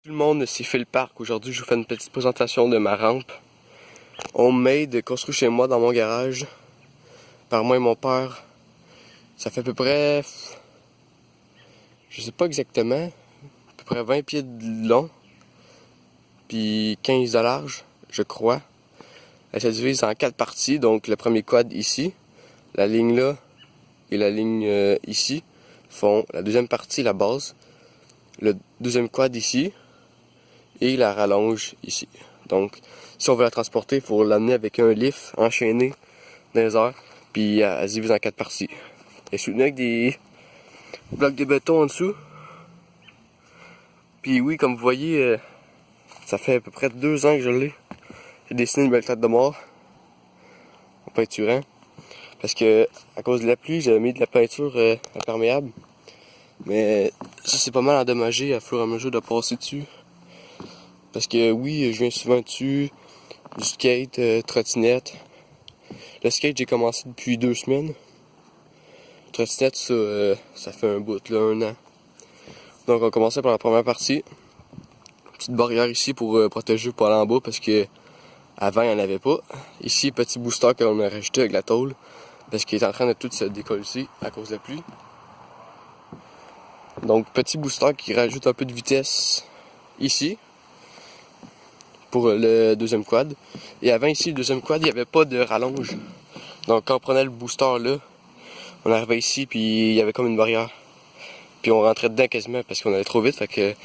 Tout le monde, c'est Phil Park. Aujourd'hui, je vous fais une petite présentation de ma rampe homemade, construite chez moi dans mon garage par moi et mon père. Ça fait à peu près, je sais pas exactement, à peu près 20 pieds de long, puis 15 de large, je crois. Elle se divise en 4 parties, donc le premier quad ici, la ligne là et la ligne ici font la deuxième partie, la base, le deuxième quad ici et la rallonge ici. Donc, si on veut la transporter, il faut l'amener avec un lift enchaîné dans les airs, puis elle se divise en 4 parties. Elle est soutenue avec des blocs de béton en dessous. Puis oui, comme vous voyez, ça fait à peu près 2 ans que je l'ai. J'ai dessiné une belle tête de mort en peinturant. Parce que à cause de la pluie, j'avais mis de la peinture imperméable. Mais ça c'est pas mal endommagé à fur et à mesure de passer dessus. Parce que oui, je viens souvent dessus, du skate, trottinette. Le skate, j'ai commencé depuis 2 semaines. Trottinette, ça fait un bout, là, 1 an. Donc on va commencer par la première partie. Petite barrière ici pour protéger pour aller en bas parce que avant il n'y en avait pas. Ici, petit booster qu'on a rajouté avec la tôle parce qu'il est en train de tout se décoller ici à cause de la pluie. Donc petit booster qui rajoute un peu de vitesse ici pour le deuxième quad. Et avant ici, le deuxième quad, il n'y avait pas de rallonge. Donc quand on prenait le booster là, on arrivait ici puis il y avait comme une barrière. Puis on rentrait dedans quasiment parce qu'on allait trop vite. Fait que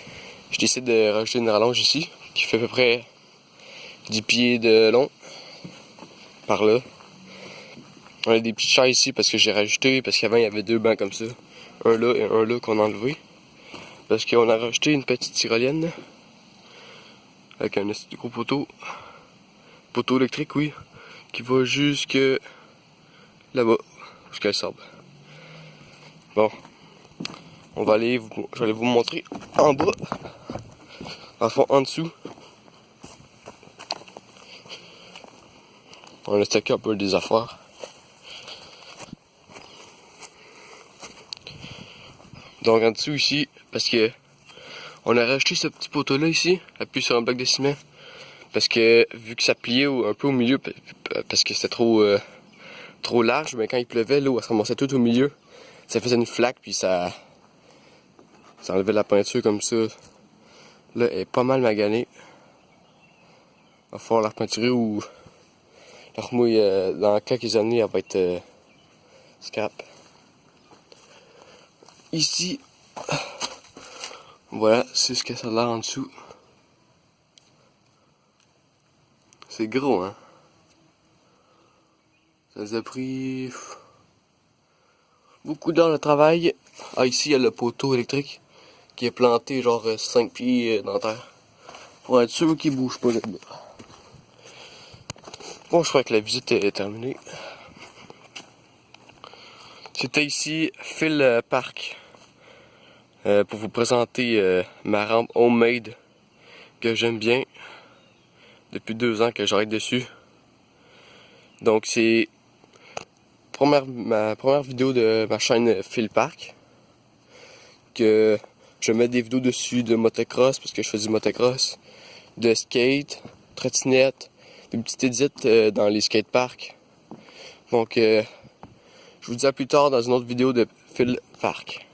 je décide de rajouter une rallonge ici qui fait à peu près 10 pieds de long. Par là. On a des petites chaises ici parce que j'ai rajouté, parce qu'avant il y avait 2 bancs comme ça. Un là et un là qu'on a enlevé. Parce qu'on a rajouté une petite tyrolienne. Avec un gros poteau. Poteau électrique, oui. Qui va jusque là-bas. Jusqu'à le sable. Bon. On va aller, je vais aller vous montrer en bas. En fond, en dessous. On a stocké un peu des affaires. Donc en dessous ici, parce que on a rajouté ce petit poteau là ici, appuyé sur un bloc de ciment. Parce que vu que ça pliait un peu au milieu, parce que c'était trop large, mais quand il pleuvait, l'eau elle se ramassait tout au milieu. Ça faisait une flaque puis ça enlevait la peinture comme ça. Là, elle est pas mal maganée. Il va falloir la repeinturer ou la remouiller dans quelques années, elle va être scrap. Ici, voilà, c'est ce que ça a l'air en dessous. C'est gros, hein. Ça nous a pris beaucoup d'heures de travail. Ah, ici, il y a le poteau électrique qui est planté genre 5 pieds dans la terre. Pour être sûr qu'il bouge pas là-bas. Bon, je crois que la visite est terminée. C'était ici Phil Park pour vous présenter ma rampe homemade que j'aime bien depuis 2 ans que j'arrête dessus. Donc c'est ma première vidéo de ma chaîne Phil Park, que je mets des vidéos dessus de motocross parce que je fais du motocross, de skate, trottinette, des petites édits dans les skateparks. Donc je vous dis à plus tard dans une autre vidéo de Phil Park.